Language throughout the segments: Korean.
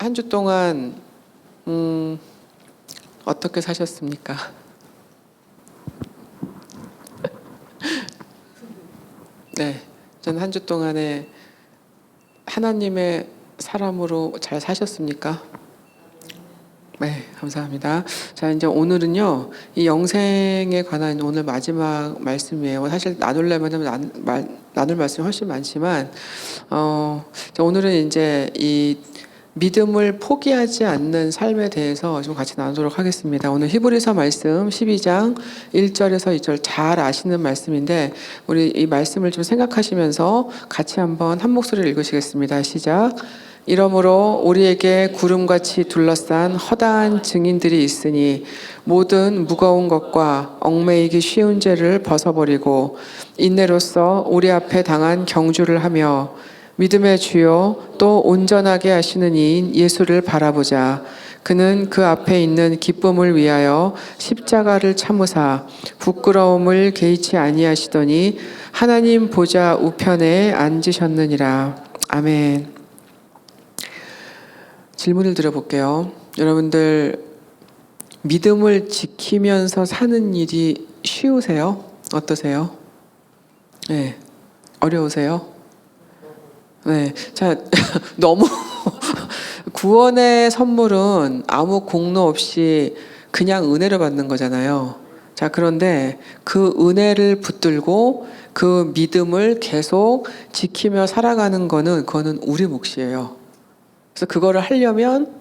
한 주 동안 어떻게 사셨습니까? 네, 저는 한 주 동안에 하나님의 사람으로 잘 사셨습니까? 네, 감사합니다. 자, 이제 오늘은요, 이 영생에 관한 오늘 마지막 말씀이에요. 사실 나누려면 나눌 말씀이 훨씬 많지만, 자, 오늘은 이제 이 믿음을 포기하지 않는 삶에 대해서 좀 같이 나누도록 하겠습니다. 오늘 히브리서 말씀 12장 1절에서 2절 잘 아시는 말씀인데, 우리 이 말씀을 좀 생각하시면서 같이 한번 한 목소리를 읽으시겠습니다. 시작. 이러므로 우리에게 구름같이 둘러싼 허다한 증인들이 있으니 모든 무거운 것과 얽매이기 쉬운 죄를 벗어버리고 인내로써 우리 앞에 당한 경주를 하며 믿음의 주요 또 온전하게 하시는 이인 예수를 바라보자. 그는 그 앞에 있는 기쁨을 위하여 십자가를 참으사 부끄러움을 개의치 아니하시더니 하나님 보좌 우편에 앉으셨느니라. 아멘. 질문을 드려볼게요. 여러분들 믿음을 지키면서 사는 일이 쉬우세요? 어떠세요? 네, 어려우세요? 네, 자, 너무 구원의 선물은 아무 공로 없이 그냥 은혜를 받는 거잖아요. 자, 그런데 그 은혜를 붙들고 그 믿음을 계속 지키며 살아가는 그거는 우리 몫이에요. 그래서 그거를 하려면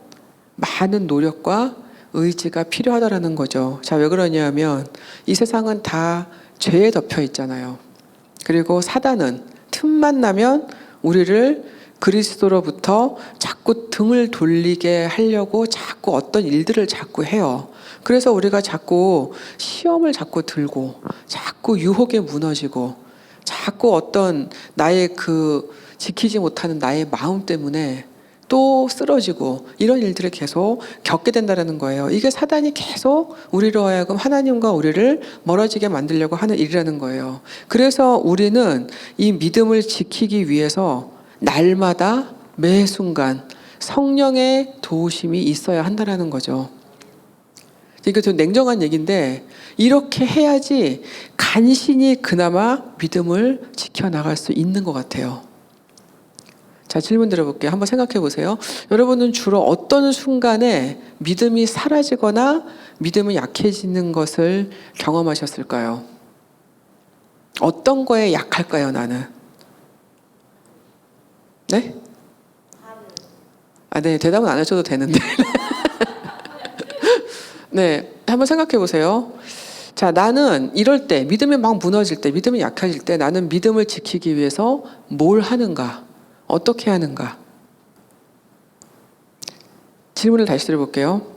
많은 노력과 의지가 필요하다라는 거죠. 자, 왜 그러냐면 이 세상은 다 죄에 덮여 있잖아요. 그리고 사단은 틈만 나면 우리를 그리스도로부터 자꾸 등을 돌리게 하려고 자꾸 어떤 일들을 자꾸 해요. 그래서 우리가 자꾸 시험을 자꾸 들고 자꾸 유혹에 무너지고 자꾸 어떤 나의 그 지키지 못하는 나의 마음 때문에 또 쓰러지고 이런 일들을 계속 겪게 된다는 거예요. 이게 사단이 계속 우리로 하여금 하나님과 우리를 멀어지게 만들려고 하는 일이라는 거예요. 그래서 우리는 이 믿음을 지키기 위해서 날마다 매 순간 성령의 도우심이 있어야 한다는 거죠. 이게 좀 냉정한 얘기인데 이렇게 해야지 간신히 그나마 믿음을 지켜나갈 수 있는 것 같아요. 자, 질문 드려볼게요. 한번 생각해 보세요. 여러분은 주로 어떤 순간에 믿음이 사라지거나 믿음이 약해지는 것을 경험하셨을까요? 어떤 거에 약할까요, 나는? 네? 아, 네, 대답은 안 하셔도 되는데. 네, 한번 생각해 보세요. 자, 나는 이럴 때, 믿음이 막 무너질 때, 믿음이 약해질 때 나는 믿음을 지키기 위해서 뭘 하는가? 어떻게 하는가? 질문을 다시 드려볼게요.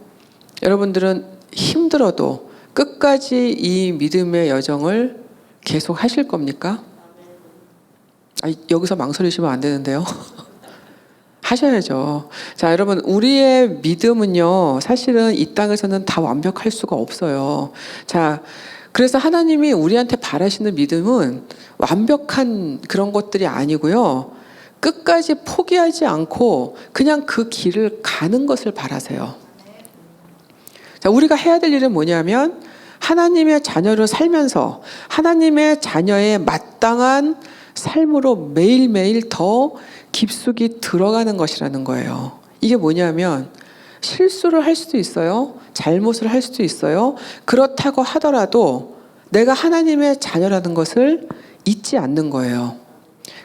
여러분들은 힘들어도 끝까지 이 믿음의 여정을 계속 하실 겁니까? 여기서 망설이시면 안 되는데요. 하셔야죠. 자, 여러분, 우리의 믿음은요, 사실은 이 땅에서는 다 완벽할 수가 없어요. 자, 그래서 하나님이 우리한테 바라시는 믿음은 완벽한 그런 것들이 아니고요. 끝까지 포기하지 않고 그냥 그 길을 가는 것을 바라세요. 자, 우리가 해야 될 일은 뭐냐면 하나님의 자녀로 살면서 하나님의 자녀의 마땅한 삶으로 매일매일 더 깊숙이 들어가는 것이라는 거예요. 이게 뭐냐면 실수를 할 수도 있어요. 잘못을 할 수도 있어요. 그렇다고 하더라도 내가 하나님의 자녀라는 것을 잊지 않는 거예요.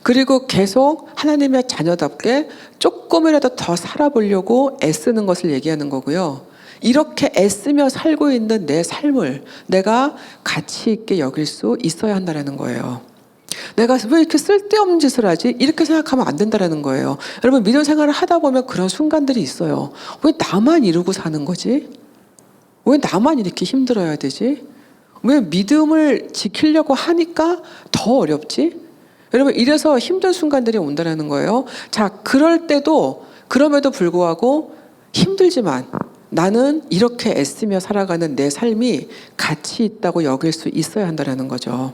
그리고 계속 하나님의 자녀답게 조금이라도 더 살아보려고 애쓰는 것을 얘기하는 거고요. 이렇게 애쓰며 살고 있는 내 삶을 내가 가치 있게 여길 수 있어야 한다는 거예요. 내가 왜 이렇게 쓸데없는 짓을 하지? 이렇게 생각하면 안 된다는 거예요. 여러분, 믿음 생활을 하다 보면 그런 순간들이 있어요. 왜 나만 이러고 사는 거지? 왜 나만 이렇게 힘들어야 되지? 왜 믿음을 지키려고 하니까 더 어렵지? 여러분, 이래서 힘든 순간들이 온다는 거예요. 자, 그럴 때도 그럼에도 불구하고 힘들지만 나는 이렇게 애쓰며 살아가는 내 삶이 가치 있다고 여길 수 있어야 한다는 거죠.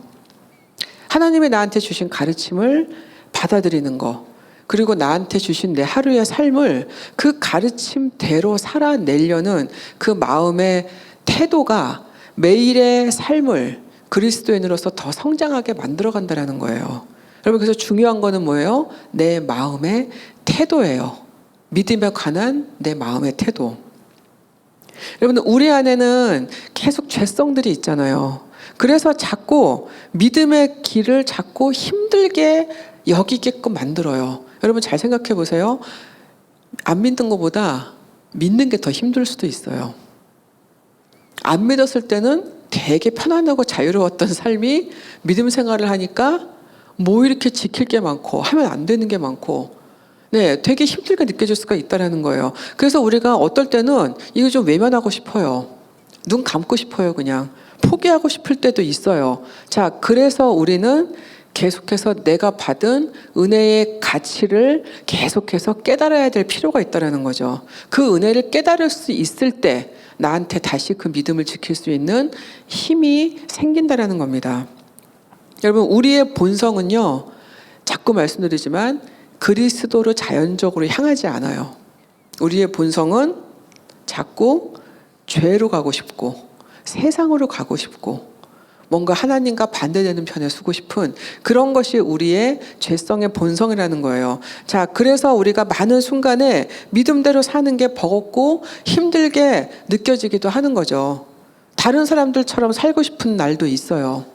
하나님이 나한테 주신 가르침을 받아들이는 거, 그리고 나한테 주신 내 하루의 삶을 그 가르침대로 살아내려는 그 마음의 태도가 매일의 삶을 그리스도인으로서 더 성장하게 만들어간다는 거예요. 여러분, 그래서 중요한 거는 뭐예요? 내 마음의 태도예요. 믿음에 관한 내 마음의 태도. 여러분, 우리 안에는 계속 죄성들이 있잖아요. 그래서 자꾸 믿음의 길을 자꾸 힘들게 여기게끔 만들어요. 여러분, 잘 생각해 보세요. 안 믿는 것보다 믿는 게 더 힘들 수도 있어요. 안 믿었을 때는 되게 편안하고 자유로웠던 삶이 믿음 생활을 하니까 뭐 이렇게 지킬 게 많고 하면 안 되는 게 많고, 네, 되게 힘들게 느껴질 수가 있다는 거예요. 그래서 우리가 어떨 때는 이거 좀 외면하고 싶어요. 눈 감고 싶어요. 그냥 포기하고 싶을 때도 있어요. 자, 그래서 우리는 계속해서 내가 받은 은혜의 가치를 계속해서 깨달아야 될 필요가 있다는 거죠. 그 은혜를 깨달을 수 있을 때 나한테 다시 그 믿음을 지킬 수 있는 힘이 생긴다는 겁니다. 여러분, 우리의 본성은요, 자꾸 말씀드리지만 그리스도로 자연적으로 향하지 않아요. 우리의 본성은 자꾸 죄로 가고 싶고 세상으로 가고 싶고 뭔가 하나님과 반대되는 편에 서고 싶은 그런 것이 우리의 죄성의 본성이라는 거예요. 자, 그래서 우리가 많은 순간에 믿음대로 사는 게 버겁고 힘들게 느껴지기도 하는 거죠. 다른 사람들처럼 살고 싶은 날도 있어요.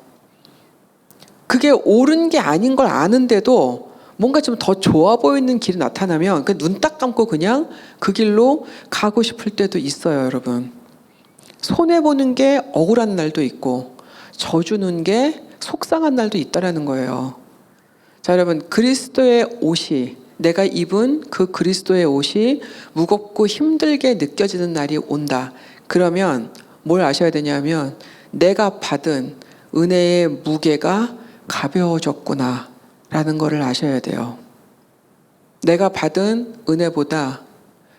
그게 옳은 게 아닌 걸 아는데도 뭔가 좀 더 좋아 보이는 길이 나타나면 눈 딱 감고 그냥 그 길로 가고 싶을 때도 있어요, 여러분. 손해보는 게 억울한 날도 있고 져주는 게 속상한 날도 있다라는 거예요. 자, 여러분, 그리스도의 옷이, 내가 입은 그 그리스도의 옷이 무겁고 힘들게 느껴지는 날이 온다. 그러면 뭘 아셔야 되냐면 내가 받은 은혜의 무게가 가벼워졌구나 라는 거를 아셔야 돼요. 내가 받은 은혜보다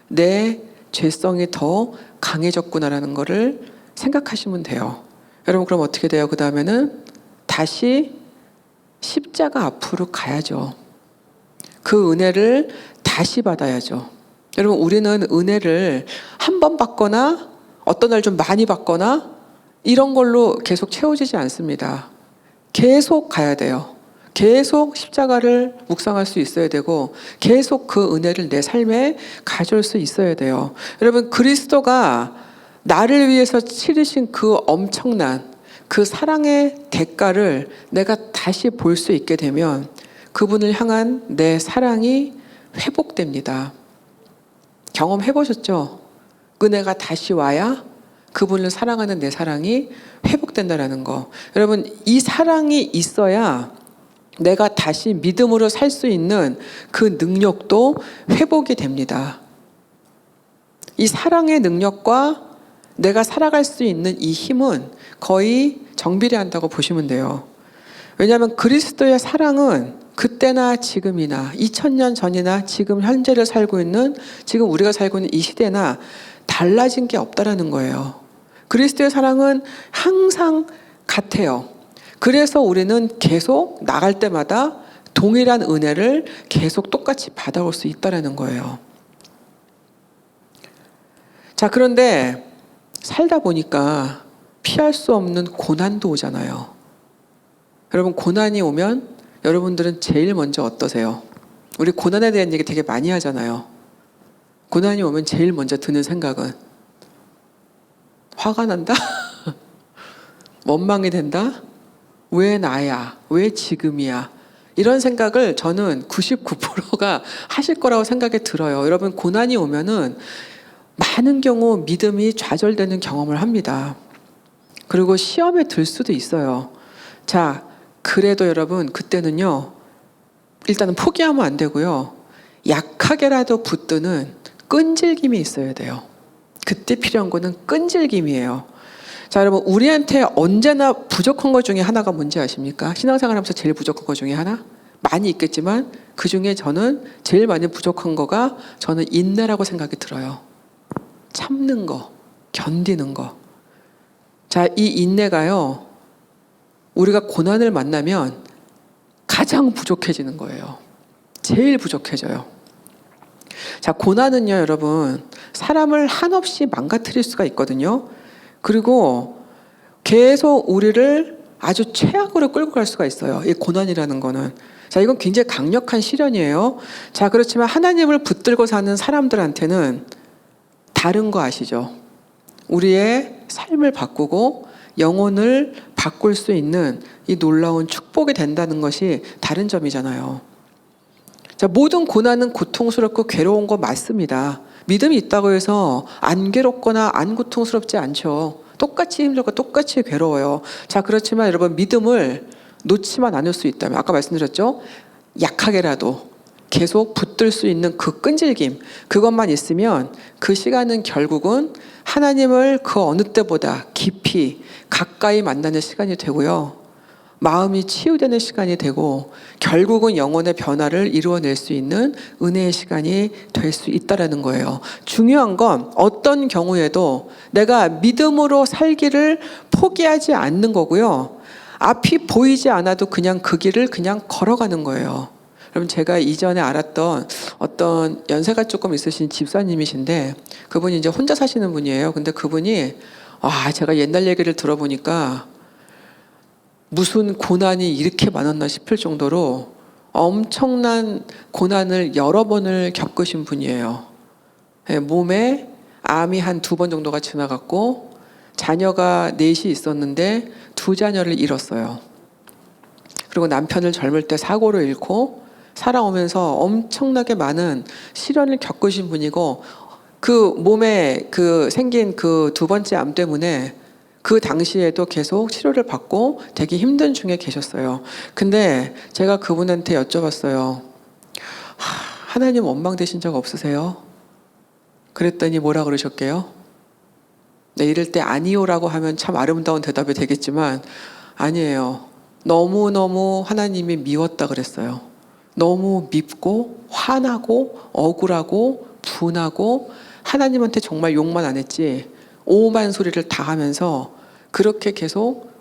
내 죄성이 더 강해졌구나라는 거를 생각하시면 돼요. 여러분, 그럼 어떻게 돼요? 그 다음에는 다시 십자가 앞으로 가야죠. 그 은혜를 다시 받아야죠. 여러분, 우리는 은혜를 한 번 받거나 어떤 날 좀 많이 받거나 이런 걸로 계속 채워지지 않습니다. 계속 가야 돼요. 계속 십자가를 묵상할 수 있어야 되고 계속 그 은혜를 내 삶에 가져올 수 있어야 돼요. 여러분, 그리스도가 나를 위해서 치르신 그 엄청난 그 사랑의 대가를 내가 다시 볼 수 있게 되면 그분을 향한 내 사랑이 회복됩니다. 경험해 보셨죠? 은혜가 다시 와야 그분을 사랑하는 내 사랑이 회복된다는 거. 여러분, 이 사랑이 있어야 내가 다시 믿음으로 살 수 있는 그 능력도 회복이 됩니다. 이 사랑의 능력과 내가 살아갈 수 있는 이 힘은 거의 정비례한다고 보시면 돼요. 왜냐하면 그리스도의 사랑은 그때나 지금이나 2000년 전이나 지금 현재를 살고 있는 지금 우리가 살고 있는 이 시대나 달라진 게 없다라는 거예요. 그리스도의 사랑은 항상 같아요. 그래서 우리는 계속 나갈 때마다 동일한 은혜를 계속 똑같이 받아올 수 있다라는 거예요. 자, 그런데 살다 보니까 피할 수 없는 고난도 오잖아요. 여러분, 고난이 오면 여러분들은 제일 먼저 어떠세요? 우리 고난에 대한 얘기 되게 많이 하잖아요. 고난이 오면 제일 먼저 드는 생각은 화가 난다? 원망이 된다? 왜 나야? 왜 지금이야? 이런 생각을 저는 99%가 하실 거라고 생각이 들어요. 여러분, 고난이 오면은 많은 경우 믿음이 좌절되는 경험을 합니다. 그리고 시험에 들 수도 있어요. 자, 그래도 여러분, 그때는요, 일단은 포기하면 안 되고요. 약하게라도 붙드는 끈질김이 있어야 돼요. 그때 필요한 거는 끈질김이에요. 자, 여러분, 우리한테 언제나 부족한 것 중에 하나가 뭔지 아십니까? 신앙생활하면서 제일 부족한 것 중에 하나? 많이 있겠지만 그 중에 저는 제일 많이 부족한 거가 저는 인내라고 생각이 들어요. 참는 거, 견디는 거. 자, 이 인내가요, 우리가 고난을 만나면 가장 부족해지는 거예요. 제일 부족해져요. 자, 고난은요, 여러분, 사람을 한없이 망가뜨릴 수가 있거든요. 그리고 계속 우리를 아주 최악으로 끌고 갈 수가 있어요. 이 고난이라는 거는. 자, 이건 굉장히 강력한 시련이에요. 자, 그렇지만 하나님을 붙들고 사는 사람들한테는 다른 거 아시죠? 우리의 삶을 바꾸고 영혼을 바꿀 수 있는 이 놀라운 축복이 된다는 것이 다른 점이잖아요. 자, 모든 고난은 고통스럽고 괴로운 거 맞습니다. 믿음이 있다고 해서 안 괴롭거나 안 고통스럽지 않죠. 똑같이 힘들고 똑같이 괴로워요. 자, 그렇지만 여러분, 믿음을 놓지만 않을 수 있다면, 아까 말씀드렸죠? 약하게라도 계속 붙들 수 있는 그 끈질김, 그것만 있으면 그 시간은 결국은 하나님을 그 어느 때보다 깊이 가까이 만나는 시간이 되고요. 마음이 치유되는 시간이 되고 결국은 영혼의 변화를 이루어낼 수 있는 은혜의 시간이 될 수 있다는 거예요. 중요한 건 어떤 경우에도 내가 믿음으로 살기를 포기하지 않는 거고요. 앞이 보이지 않아도 그냥 그 길을 그냥 걸어가는 거예요. 여러분, 제가 이전에 알았던 어떤 연세가 조금 있으신 집사님이신데 그분이 이제 혼자 사시는 분이에요. 근데 그분이 제가 옛날 얘기를 들어보니까 무슨 고난이 이렇게 많았나 싶을 정도로 엄청난 고난을 여러 번을 겪으신 분이에요. 몸에 암이 한 2번 정도가 지나갔고 자녀가 4이 있었는데 2자녀를 잃었어요. 그리고 남편을 젊을 때 사고로 잃고 살아오면서 엄청나게 많은 시련을 겪으신 분이고 그 몸에 생긴 그 2번째 암 때문에 그 당시에도 계속 치료를 받고 되게 힘든 중에 계셨어요. 근데 제가 그분한테 여쭤봤어요. 하나님 원망되신 적 없으세요? 그랬더니 뭐라 그러셨게요? 네, 이럴 때 아니요라고 하면 참 아름다운 대답이 되겠지만 아니에요. 너무너무 하나님이 미웠다 그랬어요. 너무 밉고 화나고 억울하고 분하고 하나님한테 정말 욕만 안 했지 오만 소리를 다 하면서 그렇게 계속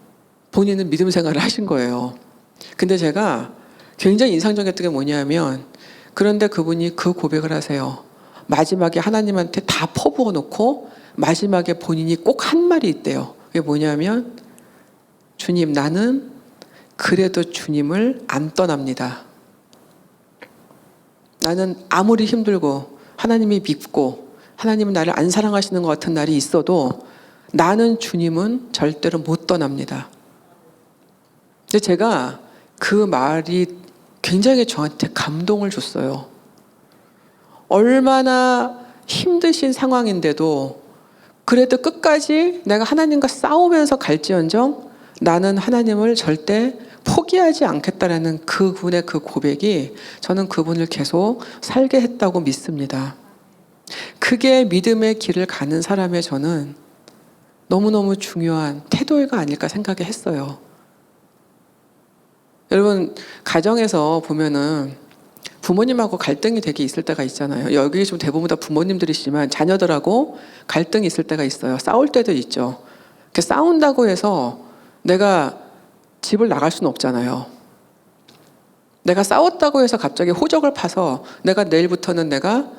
본인은 믿음 생활을 하신 거예요. 근데 제가 굉장히 인상적이었던 게 뭐냐면 그런데 그분이 그 고백을 하세요. 마지막에 하나님한테 다 퍼부어 놓고 마지막에 본인이 꼭 한 말이 있대요. 그게 뭐냐면 주님, 나는 그래도 주님을 안 떠납니다. 나는 아무리 힘들고 하나님이 밉고 하나님은 나를 안 사랑하시는 것 같은 날이 있어도 나는 주님은 절대로 못 떠납니다. 근데 제가 그 말이 굉장히 저한테 감동을 줬어요. 얼마나 힘드신 상황인데도 그래도 끝까지 내가 하나님과 싸우면서 갈지언정 나는 하나님을 절대 포기하지 않겠다라는 그분의 그 고백이 저는 그분을 계속 살게 했다고 믿습니다. 그게 믿음의 길을 가는 사람의 저는 너무너무 중요한 태도가 아닐까 생각했어요. 여러분, 가정에서 보면은 부모님하고 갈등이 되게 있을 때가 있잖아요. 여기 좀 대부분 다 부모님들이시지만 자녀들하고 갈등이 있을 때가 있어요. 싸울 때도 있죠. 싸운다고 해서 내가 집을 나갈 수는 없잖아요. 내가 싸웠다고 해서 갑자기 호적을 파서 내가 내일부터는 내가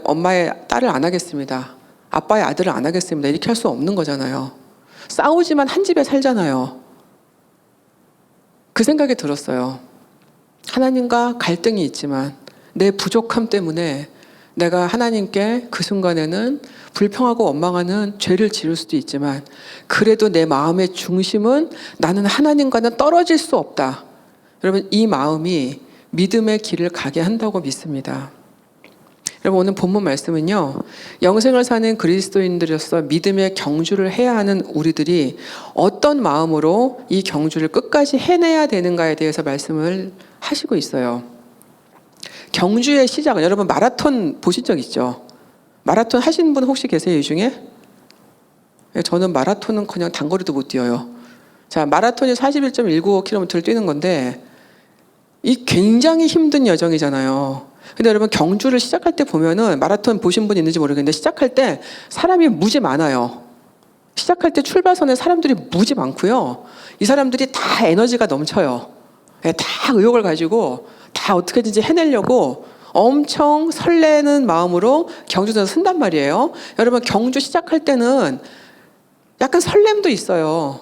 엄마의 딸을 안 하겠습니다. 아빠의 아들을 안 하겠습니다. 이렇게 할 수 없는 거잖아요. 싸우지만 한 집에 살잖아요. 그 생각이 들었어요. 하나님과 갈등이 있지만 내 부족함 때문에 내가 하나님께 그 순간에는 불평하고 원망하는 죄를 지을 수도 있지만 그래도 내 마음의 중심은 나는 하나님과는 떨어질 수 없다. 여러분, 이 마음이 믿음의 길을 가게 한다고 믿습니다. 여러분, 오늘 본문 말씀은요, 영생을 사는 그리스도인들로서 믿음의 경주를 해야 하는 우리들이 어떤 마음으로 이 경주를 끝까지 해내야 되는가에 대해서 말씀을 하시고 있어요. 경주의 시작은, 여러분 마라톤 보신 적 있죠? 마라톤 하신 분 혹시 계세요, 이 중에? 저는 마라톤은 그냥 단거리도 못 뛰어요. 자, 마라톤이 41.195km를 뛰는 건데 이 굉장히 힘든 여정이잖아요. 근데 여러분, 경주를 시작할 때 보면은, 마라톤 보신 분 있는지 모르겠는데 시작할 때 사람이 무지 많아요. 시작할 때 출발선에 사람들이 무지 많고요. 이 사람들이 다 에너지가 넘쳐요. 다 의욕을 가지고 다 어떻게든지 해내려고 엄청 설레는 마음으로 경주전을 쓴단 말이에요. 여러분, 경주 시작할 때는 약간 설렘도 있어요.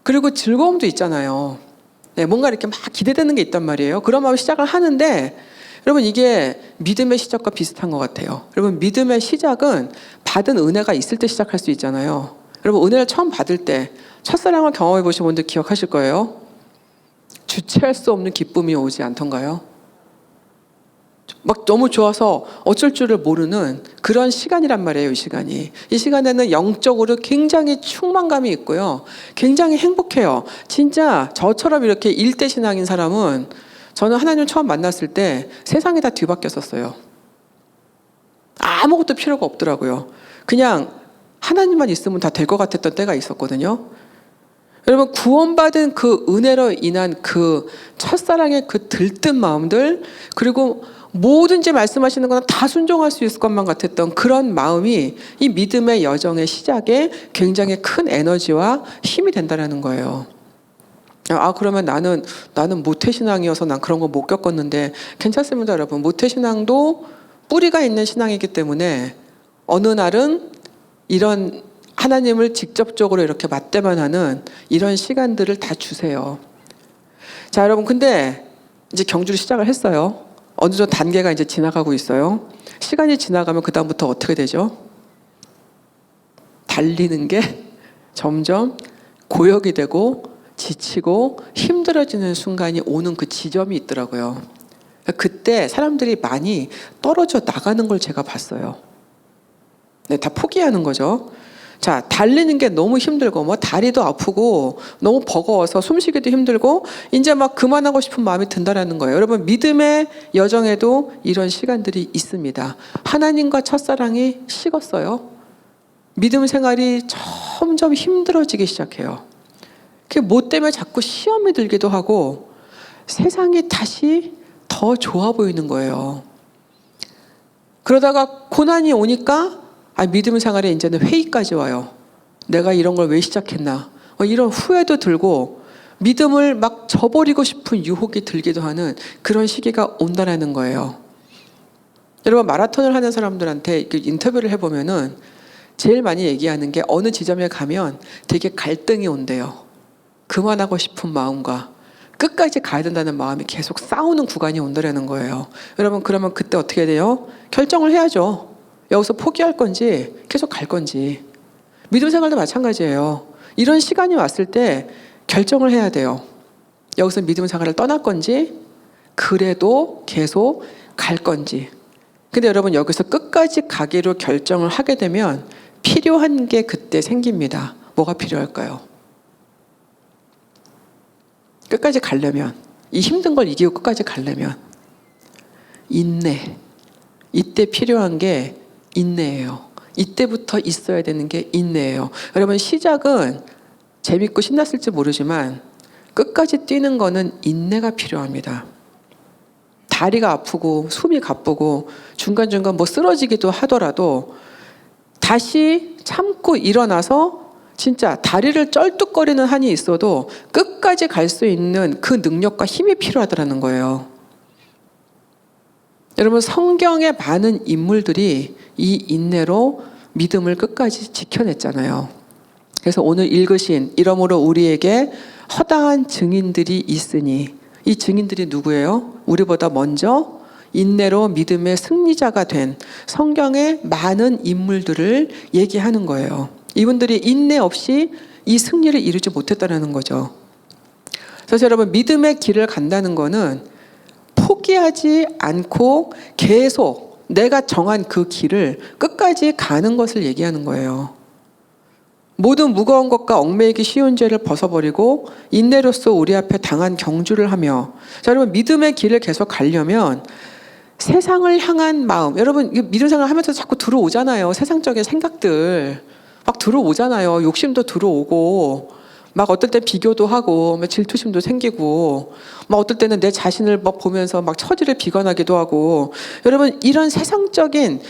그리고 즐거움도 있잖아요. 네, 뭔가 이렇게 막 기대되는 게 있단 말이에요. 그런 마음으로 시작을 하는데, 여러분, 이게 믿음의 시작과 비슷한 것 같아요. 여러분, 믿음의 시작은 받은 은혜가 있을 때 시작할 수 있잖아요. 여러분, 은혜를 처음 받을 때 첫사랑을 경험해 보신 분들 기억하실 거예요. 주체할 수 없는 기쁨이 오지 않던가요? 막 너무 좋아서 어쩔 줄을 모르는 그런 시간이란 말이에요. 이 시간이. 이 시간에는 영적으로 굉장히 충만감이 있고요. 굉장히 행복해요. 진짜 저처럼 이렇게 일대 신앙인 사람은, 저는 하나님을 처음 만났을 때 세상이 다 뒤바뀌었었어요. 아무것도 필요가 없더라고요. 그냥 하나님만 있으면 다 될 것 같았던 때가 있었거든요. 여러분, 구원받은 그 은혜로 인한 그 첫사랑의 그 들뜬 마음들, 그리고 뭐든지 말씀하시는 건 다 순종할 수 있을 것만 같았던 그런 마음이 이 믿음의 여정의 시작에 굉장히 큰 에너지와 힘이 된다는 거예요. 그러면 나는 모태신앙이어서 난 그런 거 못 겪었는데, 괜찮습니다, 여러분. 모태신앙도 뿌리가 있는 신앙이기 때문에 어느 날은 이런 하나님을 직접적으로 이렇게 맞대만 하는 이런 시간들을 다 주세요. 자, 여러분, 근데 이제 경주를 시작을 했어요. 어느 정도 단계가 이제 지나가고 있어요. 시간이 지나가면 그다음부터 어떻게 되죠? 달리는 게 점점 고역이 되고 지치고 힘들어지는 순간이 오는 그 지점이 있더라고요. 그때 사람들이 많이 떨어져 나가는 걸 제가 봤어요. 네, 다 포기하는 거죠. 자, 달리는 게 너무 힘들고 뭐 다리도 아프고 너무 버거워서 숨쉬기도 힘들고 이제 막 그만하고 싶은 마음이 든다라는 거예요. 여러분, 믿음의 여정에도 이런 시간들이 있습니다. 하나님과 첫사랑이 식었어요. 믿음 생활이 점점 힘들어지기 시작해요. 그게 뭐 때문에 자꾸 시험이 들기도 하고 세상이 다시 더 좋아 보이는 거예요. 그러다가 고난이 오니까 믿음 생활에 이제는 회의까지 와요. 내가 이런 걸 왜 시작했나? 이런 후회도 들고 믿음을 막 저버리고 싶은 유혹이 들기도 하는 그런 시기가 온다라는 거예요. 여러분, 마라톤을 하는 사람들한테 인터뷰를 해보면은 제일 많이 얘기하는 게 어느 지점에 가면 되게 갈등이 온대요. 그만하고 싶은 마음과 끝까지 가야 된다는 마음이 계속 싸우는 구간이 온다라는 거예요. 여러분, 그러면 그때 어떻게 돼요? 결정을 해야죠. 여기서 포기할 건지 계속 갈 건지. 믿음 생활도 마찬가지예요. 이런 시간이 왔을 때 결정을 해야 돼요. 여기서 믿음 생활을 떠날 건지 그래도 계속 갈 건지. 근데 여러분, 여기서 끝까지 가기로 결정을 하게 되면 필요한 게 그때 생깁니다. 뭐가 필요할까요? 끝까지 가려면, 이 힘든 걸 이기고 끝까지 가려면 인내. 이때 필요한 게 인내예요. 이때부터 있어야 되는 게 인내예요. 여러분, 시작은 재밌고 신났을지 모르지만 끝까지 뛰는 거는 인내가 필요합니다. 다리가 아프고 숨이 가쁘고 중간중간 뭐 쓰러지기도 하더라도 다시 참고 일어나서 진짜 다리를 쩔뚝거리는 한이 있어도 끝까지 갈 수 있는 그 능력과 힘이 필요하다는 거예요. 여러분, 성경의 많은 인물들이 이 인내로 믿음을 끝까지 지켜냈잖아요. 그래서 오늘 읽으신 이러므로 우리에게 허다한 증인들이 있으니, 이 증인들이 누구예요? 우리보다 먼저 인내로 믿음의 승리자가 된 성경의 많은 인물들을 얘기하는 거예요. 이분들이 인내 없이 이 승리를 이루지 못했다는 거죠. 그래서 여러분, 믿음의 길을 간다는 거는 포기하지 않고 계속 내가 정한 그 길을 끝까지 가는 것을 얘기하는 거예요. 모든 무거운 것과 얽매이기 쉬운 죄를 벗어버리고 인내로서 우리 앞에 당한 경주를 하며, 자, 여러분, 믿음의 길을 계속 가려면 세상을 향한 마음, 여러분, 믿음 생활 하면서 자꾸 들어오잖아요. 세상적인 생각들 막 들어오잖아요. 욕심도 들어오고, 막 어떨 때 비교도 하고, 막 질투심도 생기고, 막 어떨 때는 내 자신을 막 보면서 막 처지를 비관하기도 하고. 여러분, 이런 세상적인,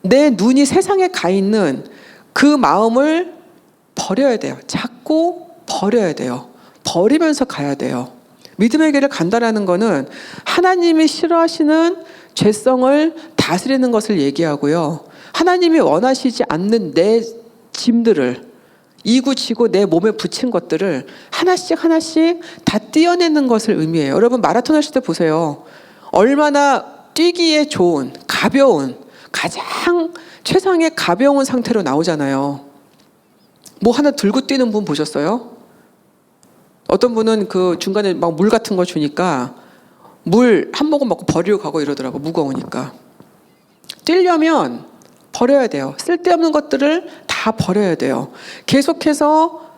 내 눈이 세상에 가 있는 그 마음을 버려야 돼요. 자꾸 버려야 돼요. 버리면서 가야 돼요. 믿음의 길을 간다라는 거는 하나님이 싫어하시는 죄성을 다스리는 것을 얘기하고요. 하나님이 원하시지 않는 내 짐들을 이구지구 내 몸에 붙인 것들을 하나씩 하나씩 다 떼어내는 것을 의미해요. 여러분 마라톤 하실 때 보세요. 얼마나 뛰기에 좋은 가벼운 가장 최상의 가벼운 상태로 나오잖아요. 뭐 하나 들고 뛰는 분 보셨어요? 어떤 분은 그 중간에 막 물 같은 거 주니까 물 한 모금 먹고 버리고 가고 이러더라고. 무거우니까. 뛰려면 버려야 돼요. 쓸데없는 것들을 다 버려야 돼요. 계속해서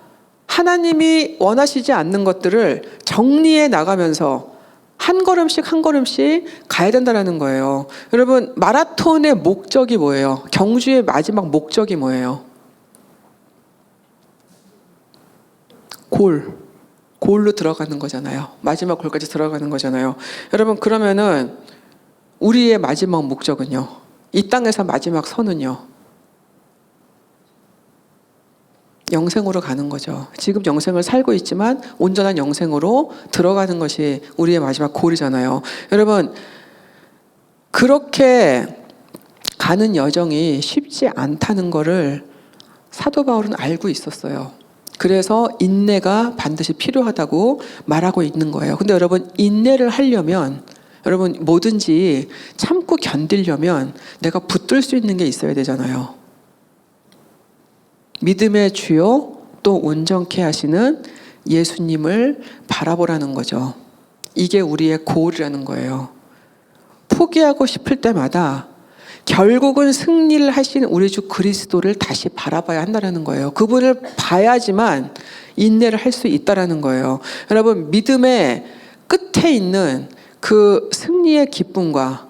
하나님이 원하시지 않는 것들을 정리해 나가면서 한 걸음씩 한 걸음씩 가야 된다는 거예요. 여러분 마라톤의 목적이 뭐예요? 경주의 마지막 목적이 뭐예요? 골로 들어가는 거잖아요. 마지막 골까지 들어가는 거잖아요. 여러분 그러면은 우리의 마지막 목적은요? 이 땅에서 마지막 선은요? 영생으로 가는 거죠. 지금 영생을 살고 있지만 온전한 영생으로 들어가는 것이 우리의 마지막 골이잖아요. 여러분 그렇게 가는 여정이 쉽지 않다는 거를 사도 바울은 알고 있었어요. 그래서 인내가 반드시 필요하다고 말하고 있는 거예요. 근데 여러분 인내를 하려면 여러분 뭐든지 참고 견디려면 내가 붙들 수 있는 게 있어야 되잖아요. 믿음의 주요 또 온전케 하시는 예수님을 바라보라는 거죠. 이게 우리의 고울이라는 거예요. 포기하고 싶을 때마다 결국은 승리를 하신 우리 주 그리스도를 다시 바라봐야 한다는 거예요. 그분을 봐야지만 인내를 할 수 있다는 거예요. 여러분 믿음의 끝에 있는 그 승리의 기쁨과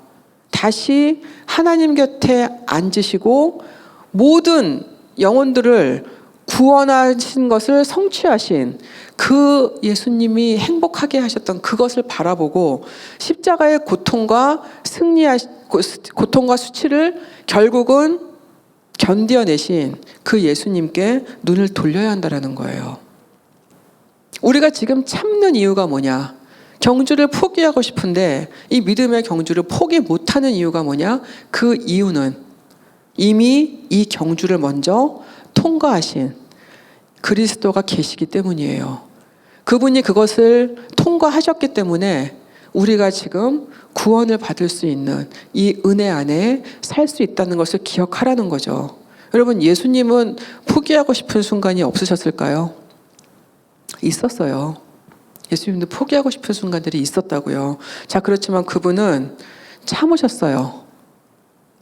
다시 하나님 곁에 앉으시고 모든 영혼들을 구원하신 것을 성취하신 그 예수님이 행복하게 하셨던 그것을 바라보고 십자가의 고통과 고통과 수치를 결국은 견뎌내신 그 예수님께 눈을 돌려야 한다는 거예요. 우리가 지금 참는 이유가 뭐냐? 경주를 포기하고 싶은데 이 믿음의 경주를 포기 못하는 이유가 뭐냐? 그 이유는 이미 이 경주를 먼저 통과하신 그리스도가 계시기 때문이에요. 그분이 그것을 통과하셨기 때문에 우리가 지금 구원을 받을 수 있는 이 은혜 안에 살 수 있다는 것을 기억하라는 거죠. 여러분 예수님은 포기하고 싶은 순간이 없으셨을까요? 있었어요. 예수님도 포기하고 싶은 순간들이 있었다고요. 자, 그렇지만 그분은 참으셨어요.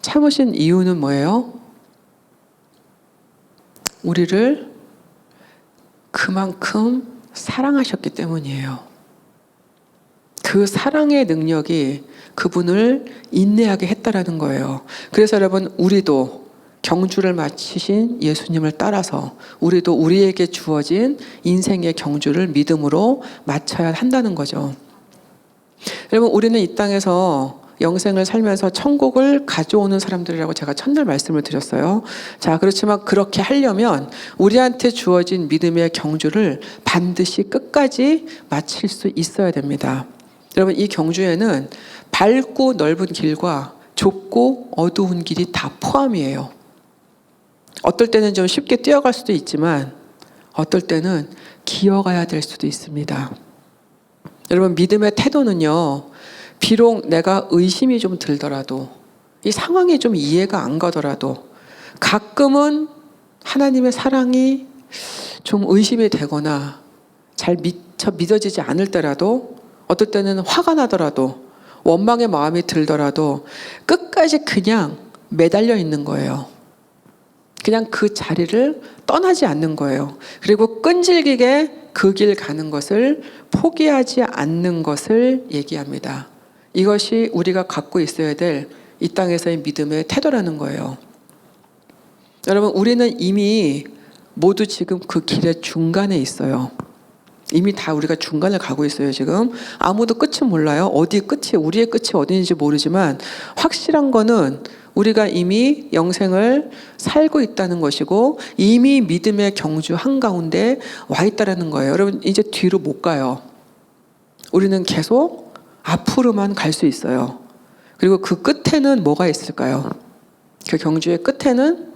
참으신 이유는 뭐예요? 우리를 그만큼 사랑하셨기 때문이에요. 그 사랑의 능력이 그분을 인내하게 했다라는 거예요. 그래서 여러분 우리도 경주를 마치신 예수님을 따라서 우리도 우리에게 주어진 인생의 경주를 믿음으로 마쳐야 한다는 거죠. 여러분 우리는 이 땅에서 영생을 살면서 천국을 가져오는 사람들이라고 제가 첫날 말씀을 드렸어요. 자, 그렇지만 그렇게 하려면 우리한테 주어진 믿음의 경주를 반드시 끝까지 마칠 수 있어야 됩니다. 여러분 이 경주에는 밝고 넓은 길과 좁고 어두운 길이 다 포함이에요. 어떨 때는 좀 쉽게 뛰어갈 수도 있지만 어떨 때는 기어가야 될 수도 있습니다. 여러분 믿음의 태도는요, 비록 내가 의심이 좀 들더라도 이 상황이 좀 이해가 안 가더라도 가끔은 하나님의 사랑이 좀 의심이 되거나 잘 미처 믿어지지 않을 때라도 어떨 때는 화가 나더라도 원망의 마음이 들더라도 끝까지 그냥 매달려 있는 거예요. 그냥 그 자리를 떠나지 않는 거예요. 그리고 끈질기게 그 길 가는 것을 포기하지 않는 것을 얘기합니다. 이것이 우리가 갖고 있어야 될 이 땅에서의 믿음의 태도라는 거예요. 여러분 우리는 이미 모두 지금 그 길의 중간에 있어요. 이미 다 우리가 중간을 가고 있어요. 지금 아무도 끝은 몰라요. 어디 끝이 우리의 끝이 어디인지 모르지만 확실한 거는 우리가 이미 영생을 살고 있다는 것이고 이미 믿음의 경주 한가운데 와 있다는 거예요. 여러분 이제 뒤로 못 가요. 우리는 계속 앞으로만 갈 수 있어요. 그리고 그 끝에는 뭐가 있을까요? 그 경주의 끝에는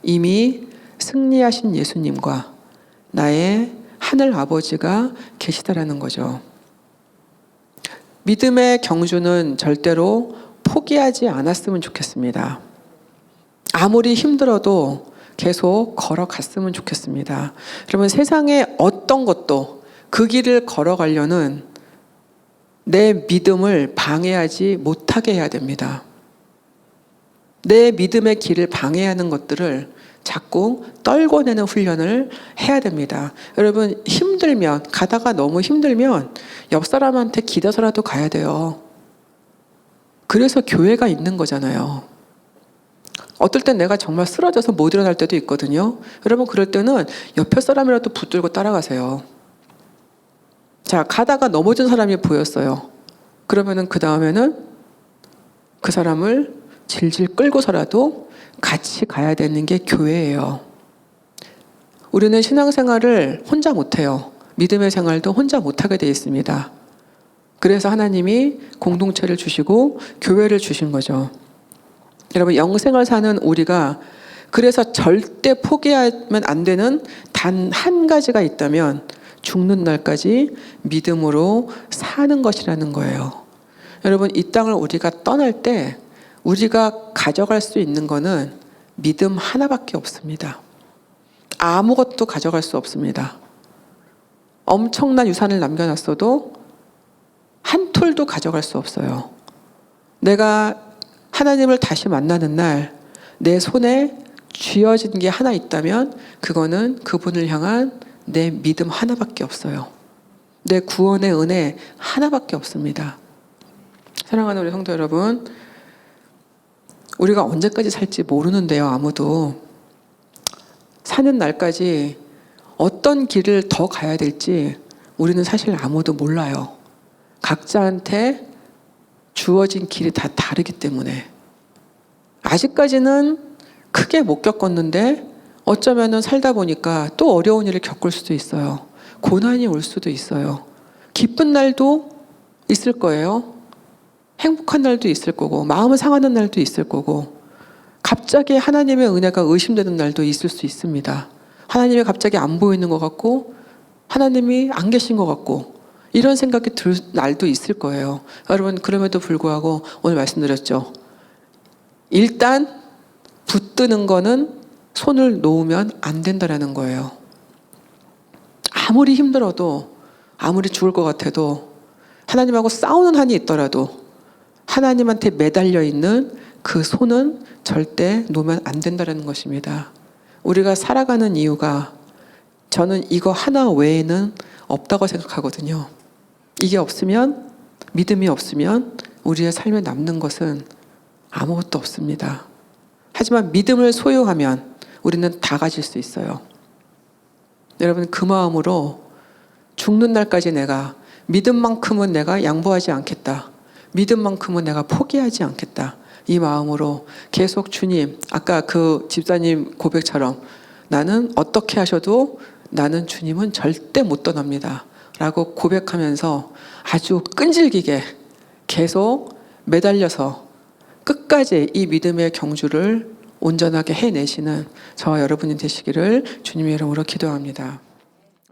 이미 승리하신 예수님과 나의 하늘 아버지가 계시다라는 거죠. 믿음의 경주는 절대로 포기하지 않았으면 좋겠습니다. 아무리 힘들어도 계속 걸어갔으면 좋겠습니다. 여러분, 세상의 어떤 것도 그 길을 걸어가려는 내 믿음을 방해하지 못하게 해야 됩니다. 내 믿음의 길을 방해하는 것들을 자꾸 떨궈내는 훈련을 해야 됩니다. 여러분, 힘들면, 가다가 너무 힘들면 옆 사람한테 기대서라도 가야 돼요. 그래서 교회가 있는 거잖아요. 어떨 땐 내가 정말 쓰러져서 못 일어날 때도 있거든요. 여러분, 그럴 때는 옆에 사람이라도 붙들고 따라가세요. 자, 가다가 넘어진 사람이 보였어요. 그러면은 그 다음에는 그 사람을 질질 끌고서라도 같이 가야 되는 게 교회예요. 우리는 신앙생활을 혼자 못해요. 믿음의 생활도 혼자 못하게 되어 있습니다. 그래서 하나님이 공동체를 주시고 교회를 주신 거죠. 여러분, 영생을 사는 우리가 그래서 절대 포기하면 안 되는 단 한 가지가 있다면 죽는 날까지 믿음으로 사는 것이라는 거예요. 여러분, 이 땅을 우리가 떠날 때 우리가 가져갈 수 있는 거는 믿음 하나밖에 없습니다. 아무것도 가져갈 수 없습니다. 엄청난 유산을 남겨놨어도 한 톨도 가져갈 수 없어요. 내가 하나님을 다시 만나는 날 내 손에 쥐어진 게 하나 있다면 그거는 그분을 향한 내 믿음 하나밖에 없어요. 내 구원의 은혜 하나밖에 없습니다. 사랑하는 우리 성도 여러분, 우리가 언제까지 살지 모르는데요. 아무도 사는 날까지 어떤 길을 더 가야 될지 우리는 사실 아무도 몰라요. 각자한테 주어진 길이 다 다르기 때문에 아직까지는 크게 못 겪었는데 어쩌면은 살다 보니까 또 어려운 일을 겪을 수도 있어요. 고난이 올 수도 있어요. 기쁜 날도 있을 거예요. 행복한 날도 있을 거고, 마음을 상하는 날도 있을 거고, 갑자기 하나님의 은혜가 의심되는 날도 있을 수 있습니다. 하나님이 갑자기 안 보이는 것 같고, 하나님이 안 계신 것 같고, 이런 생각이 들 날도 있을 거예요. 여러분, 그럼에도 불구하고 오늘 말씀드렸죠. 일단 붙드는 거는 손을 놓으면 안 된다라는 거예요. 아무리 힘들어도, 아무리 죽을 것 같아도, 하나님하고 싸우는 한이 있더라도 하나님한테 매달려 있는 그 손은 절대 놓으면 안 된다는 것입니다. 우리가 살아가는 이유가 저는 이거 하나 외에는 없다고 생각하거든요. 이게 없으면, 믿음이 없으면 우리의 삶에 남는 것은 아무것도 없습니다. 하지만 믿음을 소유하면 우리는 다 가질 수 있어요. 여러분, 그 마음으로 죽는 날까지 내가 믿음만큼은 내가 양보하지 않겠다. 믿음만큼은 내가 포기하지 않겠다. 이 마음으로 계속 주님, 아까 그 집사님 고백처럼 나는 어떻게 하셔도 나는 주님은 절대 못 떠납니다. 라고 고백하면서 아주 끈질기게 계속 매달려서 끝까지 이 믿음의 경주를 온전하게 해내시는 저와 여러분이 되시기를 주님의 이름으로 기도합니다.